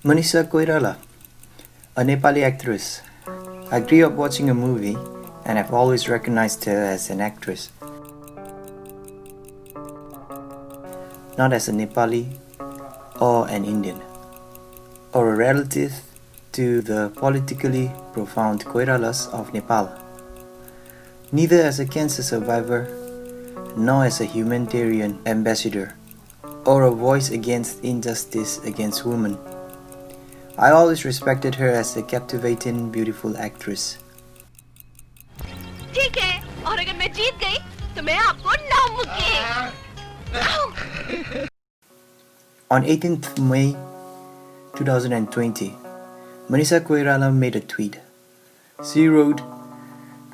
Manisha, a Nepali actress. I grew up watching a movie and have always recognized her as an actress, not as a Nepali or an Indian, or a relative to the politically profound Koiralas of Nepal, neither as a cancer survivor nor as a humanitarian ambassador or a voice against injustice against women. I always respected her as a captivating, beautiful actress. ठीक है, और अगर मैं जीत गई, तो मैं आपको 9 मुक्के. On 18th May 2020, Manisha Koirala made a tweet. She wrote,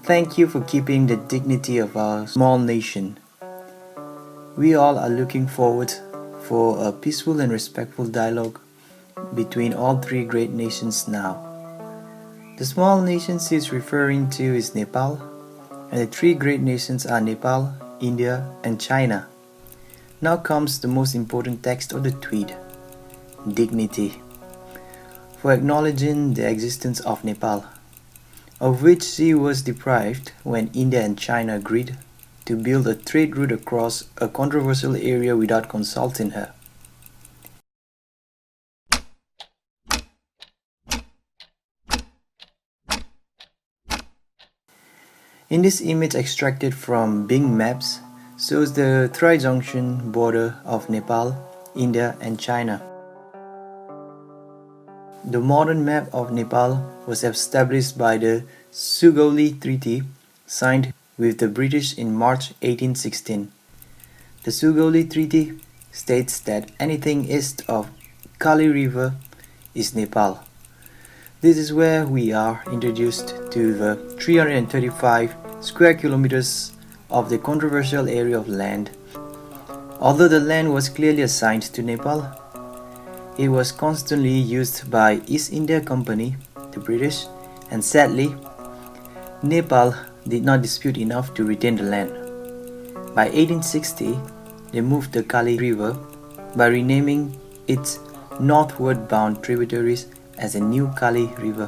"Thank you for keeping the dignity of our small nation. We all are looking forward for a peaceful and respectful dialogue between all three great nations now." The small nation she is referring to is Nepal, and the three great nations are Nepal, India, and China. Now comes the most important text of the tweet: dignity. For acknowledging the existence of Nepal, of which she was deprived when India and China agreed to build a trade route across a controversial area without consulting her. In this image extracted from Bing Maps shows the tri-junction border of Nepal, India and China. The modern map of Nepal was established by the Sugauli Treaty signed with the British in March 1816. The Sugauli Treaty states that anything east of Kali River is Nepal. This is where we are introduced to the 335 square kilometers of the controversial area of land. Although the land was clearly assigned to Nepal, it was constantly used by East India Company, the British, and sadly, Nepal did not dispute enough to retain the land. By 1860, they moved the Kali River by renaming its northward bound tributaries as the New Kali River,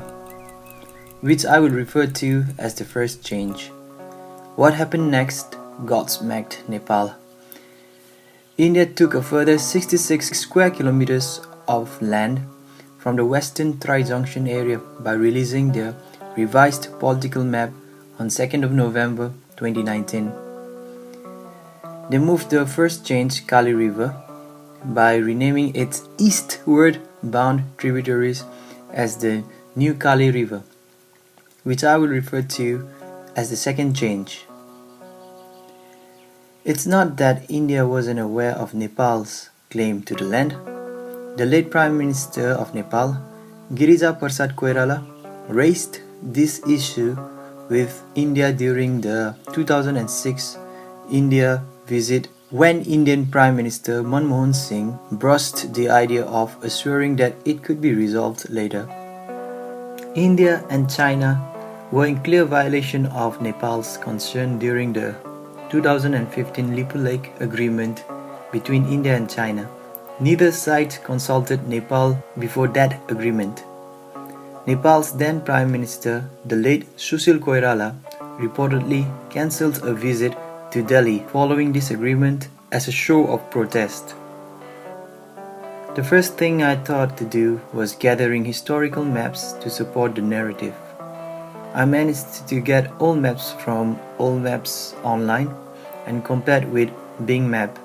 which I will refer to as the first change. What happened next godsmacked Nepal. India took a further 66 square kilometers of land from the western tri-junction area by releasing their revised political map on 2nd of November 2019. They moved the first change Kali River by renaming its eastward bound tributaries as the New Kali River, which I will refer to as the second change. It's not that India wasn't aware of Nepal's claim to the land. The late Prime Minister of Nepal, Girija Prasad Koirala, raised this issue with India during the 2006 India visit, when Indian Prime Minister Manmohan Singh brushed the idea of assuring that it could be resolved later. India and China were in clear violation of Nepal's concern during the 2015 Lipulekh agreement between India and China. Neither side consulted Nepal before that agreement. Nepal's then Prime Minister, the late Sushil Koirala, reportedly cancelled a visit to Delhi following this agreement as a show of protest. The first thing I thought to do was gathering historical maps to support the narrative. I managed to get all maps from Old Maps online and compared with Bing Map.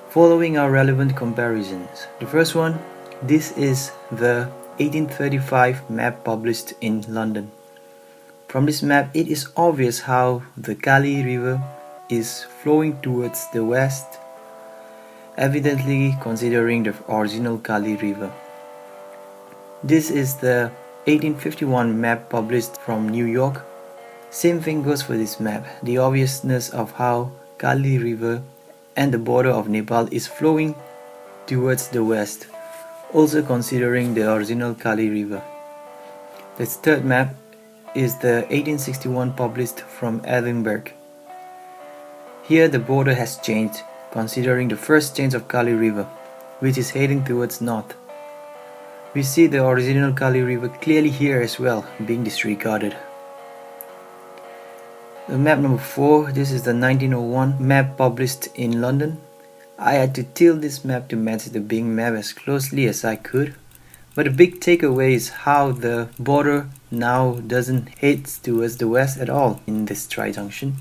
Following our relevant comparisons. The first one, this is the 1835 map published in London. From this map, it is obvious how the Kali River is flowing towards the west, evidently considering the original Kali River. This is the 1851 map published from New York, Same thing goes for this map. The obviousness of how Kali River and the border of Nepal is flowing towards the west, also considering the original Kali River. This third map is the 1861 published from Edinburgh. Here the border has changed, considering the first change of Kali River, which is heading towards north. We see the original Kali River clearly here as well, being disregarded. The map number 4, this is the 1901 map published in London. I had to tilt this map to match the Bing map as closely as I could. But the big takeaway is how the border now doesn't head towards the west at all in this tri-junction.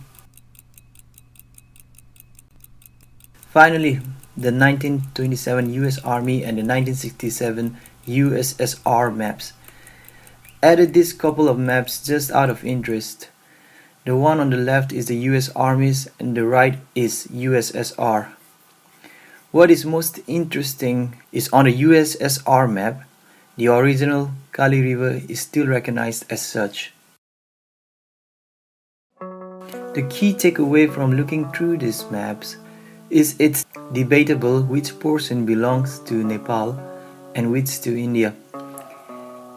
Finally, the 1927 US Army and the 1967 USSR maps. Added this couple of maps just out of interest. The one on the left is the US Army's and the right is USSR. What is most interesting is on the USSR map, the original Kali River is still recognized as such. The key takeaway from looking through these maps is it's debatable which portion belongs to Nepal and which to India.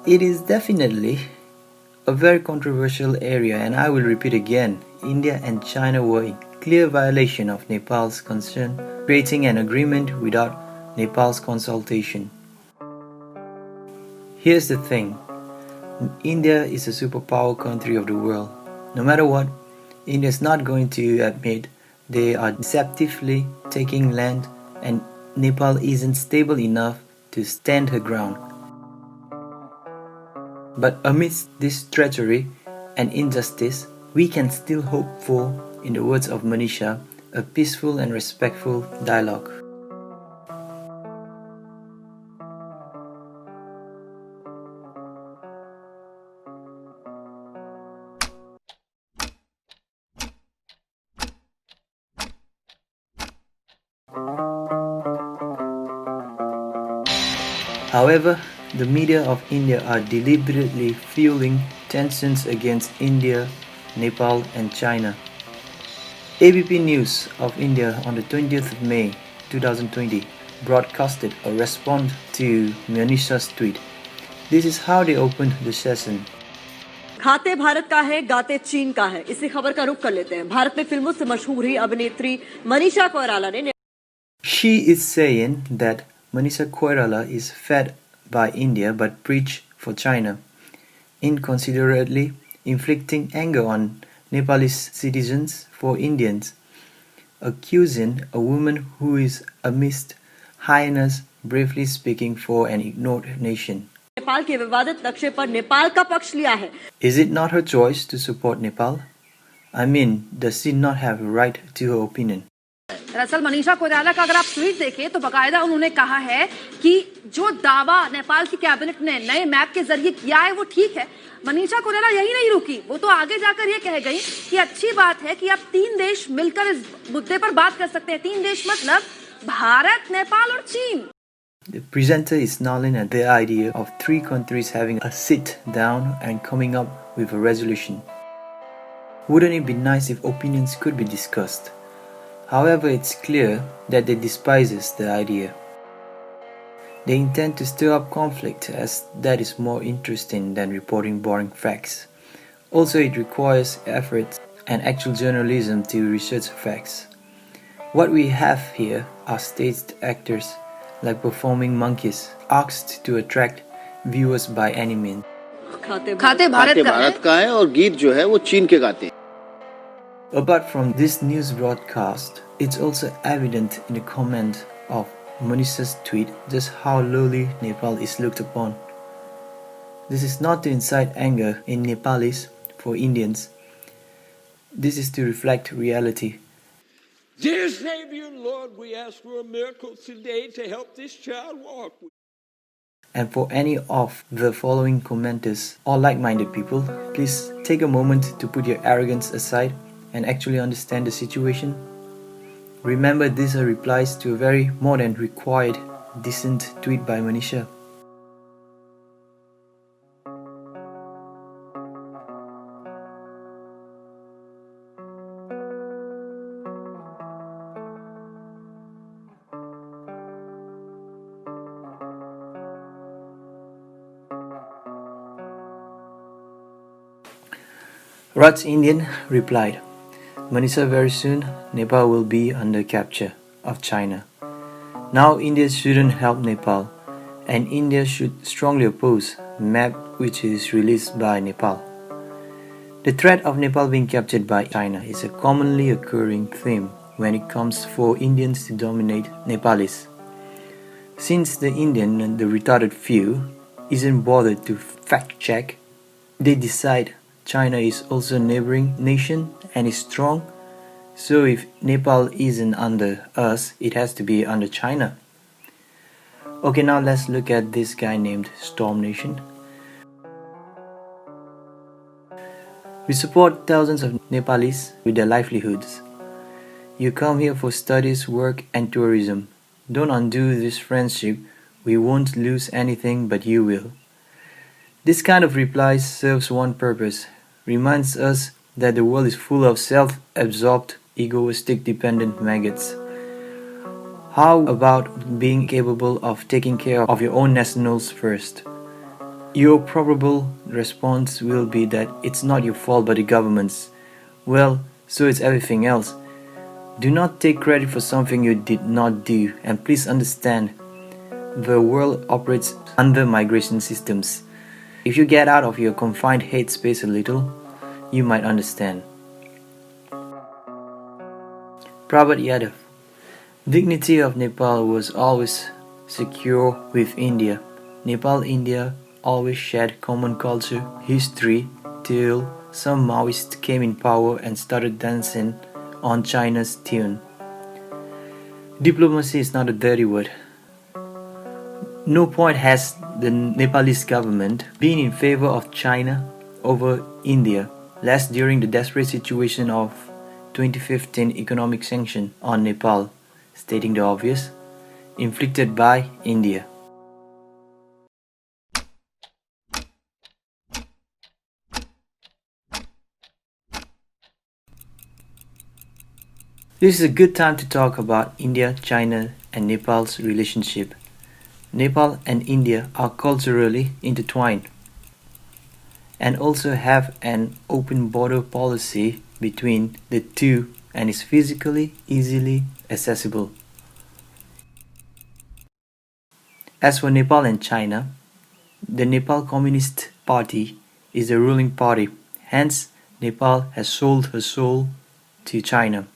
It is definitely a very controversial area, and I will repeat again, India and China were in clear violation of Nepal's concern, creating an agreement without Nepal's consultation. Here's the thing, India is a superpower country of the world. No matter what, India is not going to admit they are deceptively taking land and Nepal isn't stable enough to stand her ground. But amidst this treachery and injustice, we can still hope for, in the words of Manisha, a peaceful and respectful dialogue. However, the media of India are deliberately fueling tensions against India, Nepal and China. ABP News of India on the 20th of May 2020 broadcasted a response to Manisha's tweet. This is how they opened the session. खाते भारत का है, गाते चीन का है। इसी खबर का रुख कर लेते हैं। भारत में फिल्मों से मशहूर ही अभिनेत्री मनीषा कोइराला ने She is saying that Manisha Koirala is fed by India but preached for China, inconsiderately inflicting anger on Nepalese citizens for Indians, accusing a woman who is amidst highness bravely speaking for an ignored nation. Nepal के विवादित नक्शे पर नेपाल का पक्ष लिया है। Is it not her choice to support Nepal? I mean, does she not have a right to her opinion? दरअसल मनीषा कोइराला का अगर आप ट्वीट देखें तो बकायदा उन्होंने कहा है कि जो दावा नेपाल की कैबिनेट ने नए मैप के जरिए किया है वो ठीक है। मनीषा कोइराला यही नहीं रुकी, वो तो आगे जाकर ये कह गई कि अच्छी बात है कि अब 3 देश मिलकर इस मुद्दे पर बात कर सकते हैं। 3 देश मतलब भारत, नेपाल और चीन। The presenter is smiling at the idea of 3 countries having a sit down and coming up with a resolution. Wouldn't it be nice if opinions could be discussed? However, it's clear that they despises the idea. They intend to stir up conflict as that is more interesting than reporting boring facts. Also, it requires effort and actual journalism to research facts. What we have here are staged actors like performing monkeys, asked to attract viewers by any means. खाते भारत का है और गीत जो है वो चीन के गाते हैं। Apart from this news broadcast, it's also evident in the comment of Manisha's tweet just how lowly Nepal is looked upon. This is not to incite anger in Nepalis for Indians. This is to reflect reality. Dear Savior, Lord, we ask for a miracle today to help this child walk. And for any of the following commenters or like-minded people, please take a moment to put your arrogance aside and actually understand the situation. Remember, these are replies to a very more than required decent tweet by Manisha. Raj Indian replied, Manisha, very soon Nepal will be under capture of China. Now India shouldn't help Nepal, and India should strongly oppose map which is released by Nepal. The threat of Nepal being captured by China is a commonly occurring theme when it comes for Indians to dominate Nepalis. Since the Indian and the retarded few isn't bothered to fact check, they decide China is also a neighboring nation and is strong, so if Nepal isn't under us, it has to be under China. Okay, now let's look at this guy named Storm Nation. We support thousands of Nepalis with their livelihoods. You come here for studies, work, and tourism. Don't undo this friendship. We won't lose anything, but you will. This kind of reply serves one purpose, reminds us that the world is full of self-absorbed, egoistic, dependent maggots. How about being capable of taking care of your own nationals first? Your probable response will be that it's not your fault but the government's. Well, so is everything else. Do not take credit for something you did not do, and please understand, the world operates under migration systems. If you get out of your confined head space a little, you might understand. Prabhat Yadav. Dignity of Nepal was always secure with India. Nepal-India always shared common culture, history, till some Maoists came in power and started dancing on China's tune. Diplomacy is not a dirty word. No point has the Nepalese government been in favor of China over India, less during the desperate situation of 2015 economic sanction on Nepal, stating the obvious, inflicted by India. This is a good time to talk about India, China, and Nepal's relationship. Nepal and India are culturally intertwined and also have an open border policy between the two and is physically easily accessible. As for Nepal and China, the Nepal Communist Party is the ruling party, hence Nepal has sold her soul to China.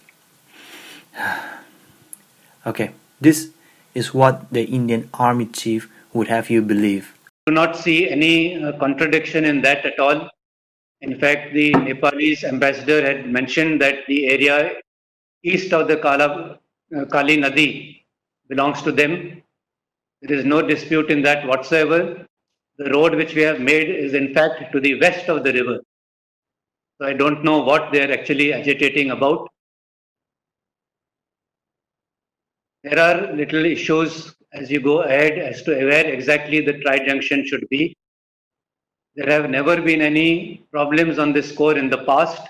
Okay, this is what the Indian Army Chief would have you believe. Do not see any contradiction in that at all. In fact, the Nepalese ambassador had mentioned that the area east of the Kali Nadi belongs to them. There is no dispute in that whatsoever. The road which we have made is in fact to the west of the river. So I don't know what they are actually agitating about. There are little issues as you go ahead as to where exactly the tri-junction should be. There have never been any problems on this score in the past.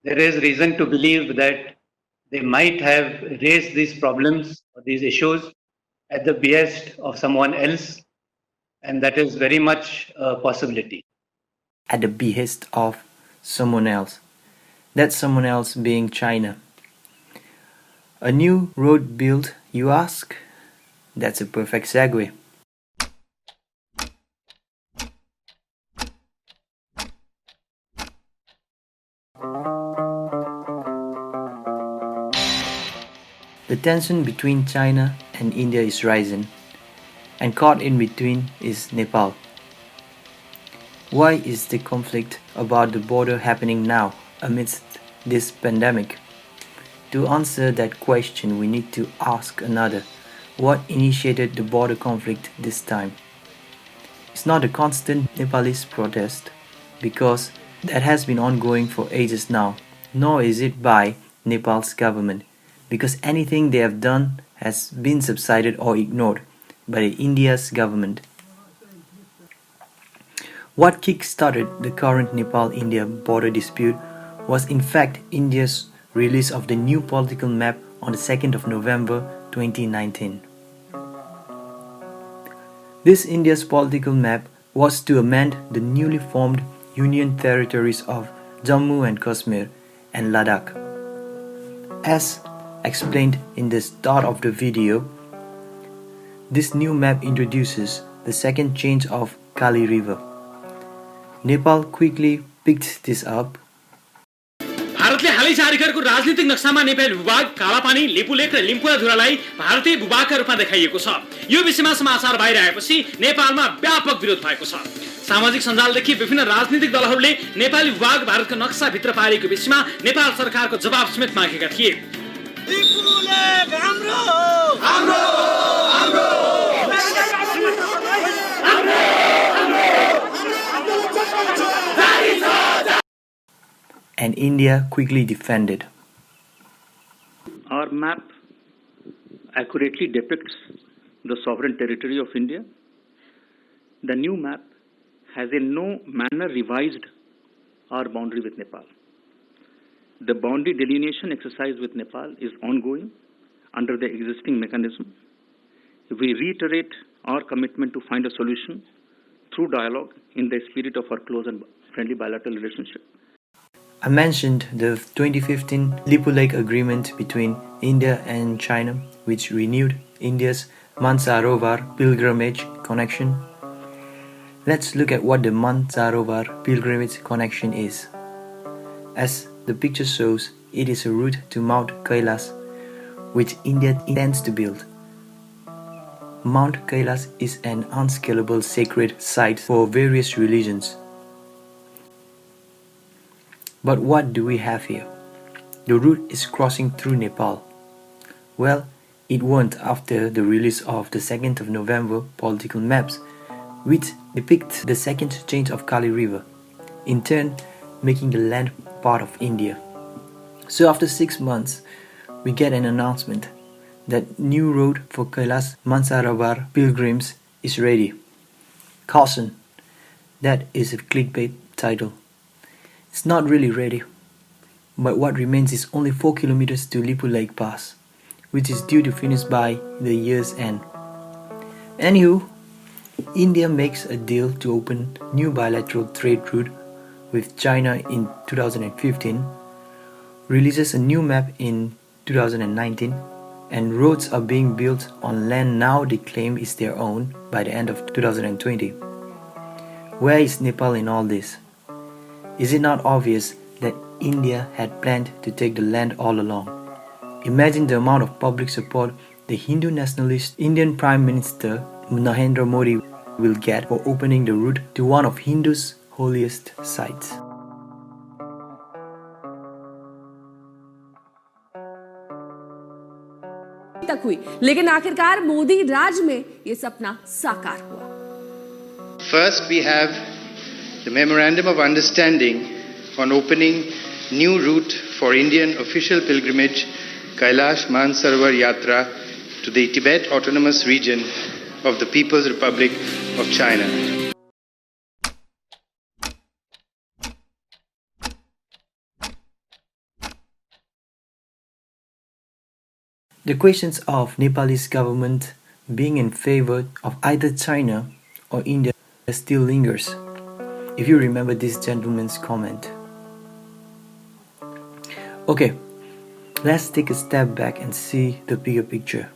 There is reason to believe that they might have raised these problems or these issues at the behest of someone else, and that is very much a possibility. At the behest of someone else. That someone else being China. A new road built, you ask? That's a perfect segue. The tension between China and India is rising, and caught in between is Nepal. Why is the conflict about the border happening now amidst this pandemic? To answer that question, we need to ask another. What initiated the border conflict this time? It's not a constant Nepalese protest, because that has been ongoing for ages now, nor is it by Nepal's government, because anything they have done has been subsided or ignored by India's government. What kick-started the current Nepal-India border dispute was in fact India's release of the new political map on the 2nd of November 2019. This India's political map was to amend the newly formed Union territories of Jammu and Kashmir and Ladakh. As explained in the start of the video, this new map introduces the second change of Kali River. Nepal quickly picked this up. भारतले हालै जारी गरेको राजनीतिक नक्सामा नेपाली भूभाग कालापानी लिपुलेख र लिम्पुवा धुरालाई भारतीय भूभागका रूपमा देखाइएको छ। यो विषयमा समाचार बाहिर आएपछि नेपालमा व्यापक विरोध भएको छ। सामाजिक सञ्जालदेखि विभिन्न राजनीतिक दलहरूले नेपाली भूभाग भारतको नक्सा भित्र पारेको विषयमा नेपाल सरकारको जवाब समेत मागेका थिए। लिपुलेख हाम्रो हाम्रो हाम्रो And India quickly defended. Our map accurately depicts the sovereign territory of India. The new map has in no manner revised our boundary with Nepal. The boundary delineation exercise with Nepal is ongoing under the existing mechanism. We reiterate our commitment to find a solution through dialogue in the spirit of our close and friendly bilateral relationship. I mentioned the 2015 Lipulekh agreement between India and China, which renewed India's Mansarovar pilgrimage connection. Let's look at what the Mansarovar pilgrimage connection is. As the picture shows, it is a route to Mount Kailas, which India intends to build. Mount Kailas is an unscalable sacred site for various religions. But what do we have here? The route is crossing through Nepal. Well, it won't after the release of the 2nd of November political maps, which depict the second change of Kali River, in turn making the land part of India. So after 6 months, we get an announcement that new road for Kailas Mansarovar pilgrims is ready. Caution, that is a clickbait title. It's not really ready, but what remains is only 4 kilometers to Lipulekh Pass, which is due to finish by the year's end. Anywho, India makes a deal to open new bilateral trade route with China in 2015, releases a new map in 2019, and roads are being built on land now they claim is their own by the end of 2020. Where is Nepal in all this? Is it not obvious that India had planned to take the land all along? Imagine the amount of public support the Hindu nationalist Indian Prime Minister Narendra Modi will get for opening the route to one of Hindus' holiest sites. तक हुई, लेकिन आखिरकार मोदी राज में ये सपना साकार हुआ. First, we have the Memorandum of Understanding on opening new route for Indian official pilgrimage Kailash Mansarovar Yatra to the Tibet Autonomous Region of the People's Republic of China. The questions of Nepalese government being in favor of either China or India still lingers, if you remember this gentleman's comment. Okay, let's take a step back and see the bigger picture.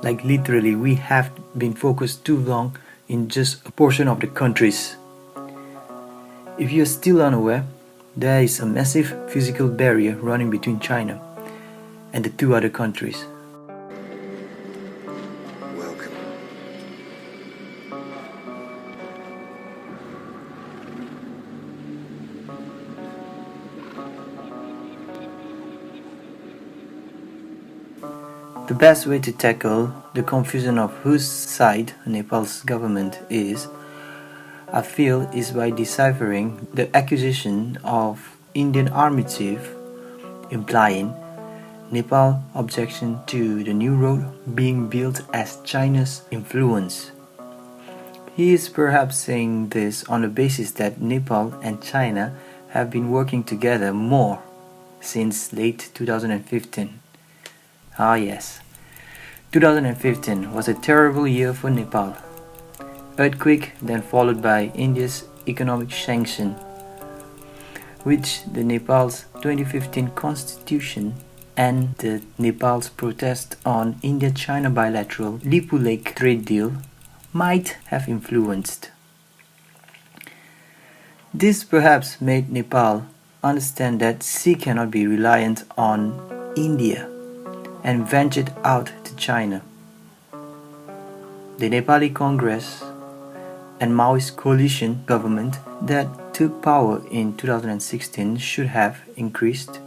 Like literally, we have been focused too long in just a portion of the countries. If you're still unaware, there is a massive physical barrier running between China and the two other countries. Welcome. The best way to tackle the confusion of whose side Nepal's government is, I feel, is by deciphering the accusation of Indian Army Chief implying Nepal objection to the new road being built as China's influence. He is perhaps saying this on the basis that Nepal and China have been working together more since late 2015. Ah yes, 2015 was a terrible year for Nepal. Earthquake then followed by India's economic sanction which the Nepal's 2015 constitution and the Nepal's protest on India-China bilateral Lipulekh trade deal might have influenced. This perhaps made Nepal understand that she cannot be reliant on India and ventured out to China. The Nepali Congress and Maoist coalition government that took power in 2016 should have increased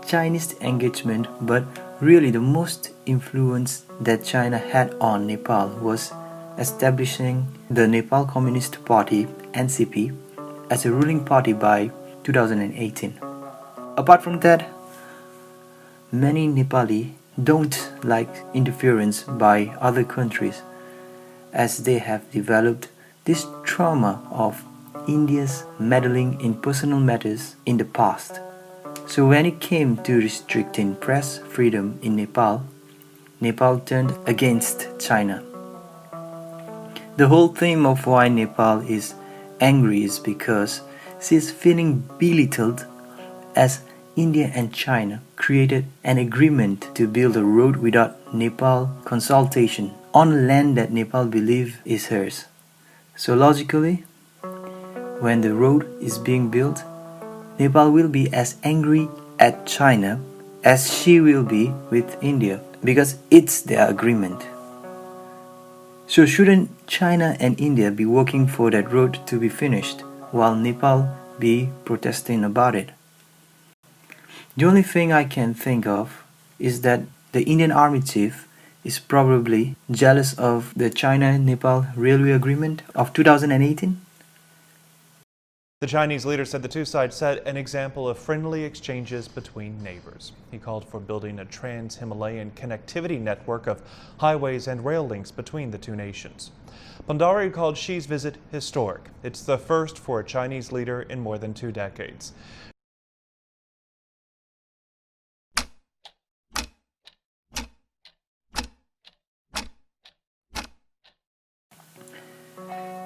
Chinese engagement, but really the most influence that China had on Nepal was establishing the Nepal Communist Party (NCP) as a ruling party by 2018. Apart from that, many Nepali don't like interference by other countries, as they have developed this trauma of India's meddling in personal matters in the past. So when it came to restricting press freedom in Nepal, Nepal turned against China. The whole theme of why Nepal is angry is because she is feeling belittled as India and China created an agreement to build a road without Nepal consultation on land that Nepal believes is hers. So logically, when the road is being built, Nepal will be as angry at China as she will be with India because it's their agreement. So shouldn't China and India be working for that road to be finished while Nepal be protesting about it? The only thing I can think of is that the Indian Army chief is probably jealous of the China-Nepal railway agreement of 2018. The Chinese leader said the two sides set an example of friendly exchanges between neighbors. He called for building a trans-Himalayan connectivity network of highways and rail links between the two nations. Bhandari called Xi's visit historic. It's the first for a Chinese leader in more than 2 decades.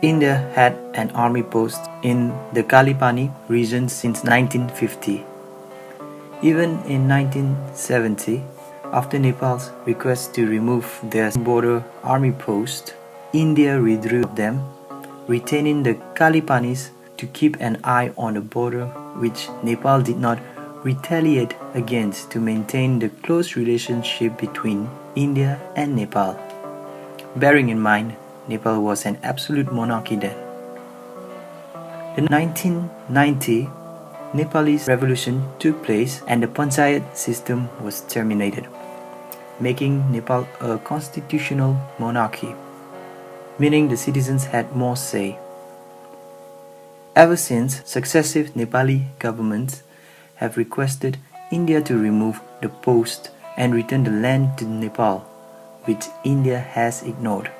India had an army post in the Kalipani region since 1950. Even in 1970, after Nepal's request to remove their border army post, India withdrew them, retaining the Kalipanis to keep an eye on the border, which Nepal did not retaliate against to maintain the close relationship between India and Nepal. Bearing in mind, Nepal was an absolute monarchy then. In 1990, Nepalese revolution took place and the panchayat system was terminated, making Nepal a constitutional monarchy, meaning the citizens had more say. Ever since, successive Nepali governments have requested India to remove the post and return the land to Nepal, which India has ignored,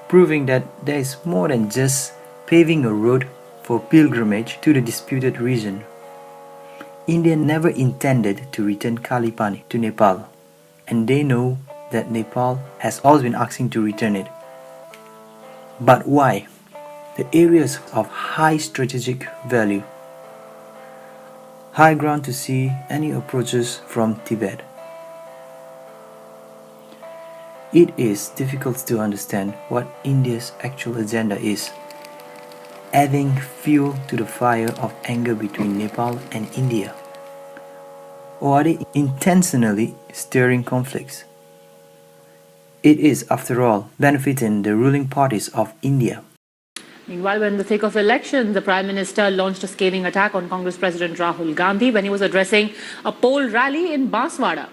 proving that there is more than just paving a road for pilgrimage to the disputed region. India never intended to return Kalipani to Nepal, and they know that Nepal has always been asking to return it. But why? The areas of high strategic value, high ground to see any approaches from Tibet. It is difficult to understand what India's actual agenda is, adding fuel to the fire of anger between Nepal and India. Or are they intentionally stirring conflicts? It is, after all, benefiting the ruling parties of India. Meanwhile, when in the thick of elections, the Prime Minister launched a scathing attack on Congress President Rahul Gandhi when he was addressing a poll rally in Banswara.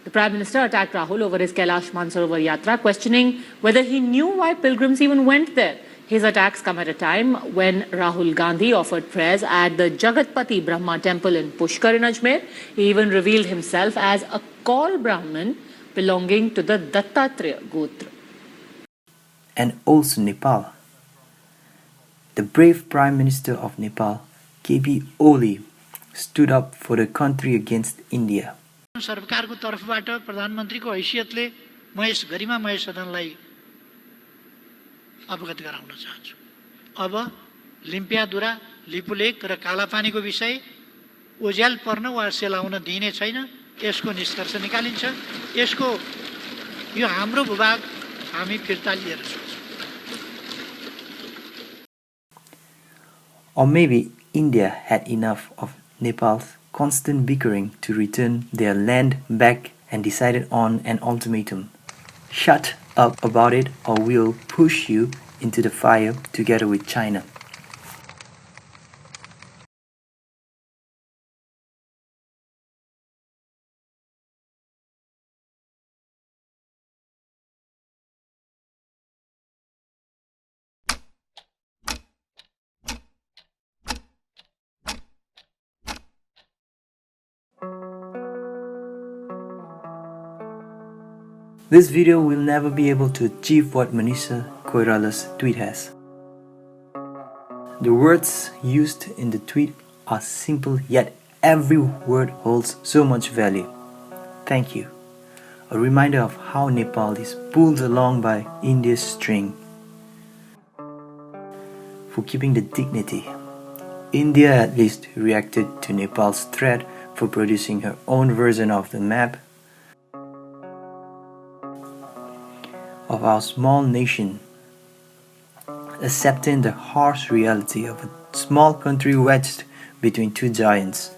The Prime Minister attacked Rahul over his Kailash Mansarovar Yatra, questioning whether he knew why pilgrims even went there. His attacks come at a time when Rahul Gandhi offered prayers at the Jagatpati Brahma temple in Pushkar in Ajmer. He even revealed himself as a Kaul Brahmin belonging to the Dattatreya Gotra. And also Nepal. The brave Prime Minister of Nepal, KB Oli, stood up for the country against India. सरकारको तर्फबाट प्रधानमन्त्रीको हैसियतले म yes गरिमामय सदनलाई अवगत गराउन चाहन्छु। अब लिम्पियादुरा लिपुलेक र कालापानीको विषय ओझ्याल पर्न वा सेलाउन दिइने छैन, यसको निष्कर्ष निकालिन्छ। यसको यो हाम्रो भूभाग हामी फिर्ता लिएर जान्छौँ। Or maybe India had enough of Nepal's constant bickering to return their land back and decided on an ultimatum. Shut up about it or we'll push you into the fire together with China. This video will never be able to achieve what Manisha Koirala's tweet has. The words used in the tweet are simple, yet every word holds so much value. Thank you. A reminder of how Nepal is pulled along by India's string. For keeping the dignity, India at least reacted to Nepal's threat for producing her own version of the map of our small nation, accepting the harsh reality of a small country wedged between two giants.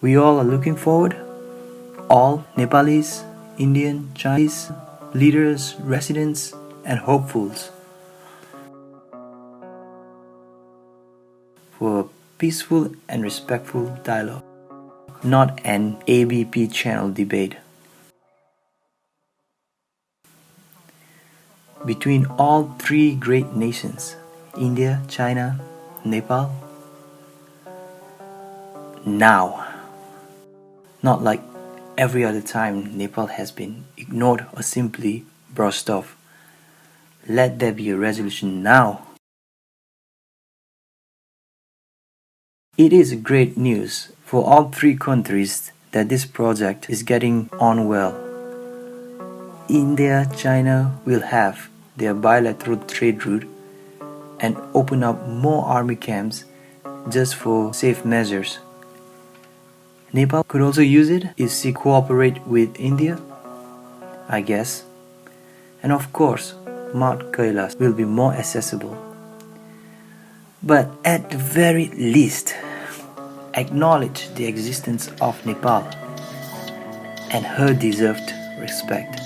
We all are looking forward, all Nepalese, Indian, Chinese, leaders, residents, and hopefuls, for a peaceful and respectful dialogue, not an ABP channel debate. Between all three great nations, India, China, Nepal, now. Not like every other time Nepal has been ignored or simply brushed off. Let there be a resolution now. It is great news for all three countries that this project is getting on well. India, China will have their bilateral trade route and open up more army camps just for safe measures. Nepal could also use it if she cooperate with India, I guess. And of course, Mount Kailash will be more accessible. But at the very least, acknowledge the existence of Nepal and her deserved respect.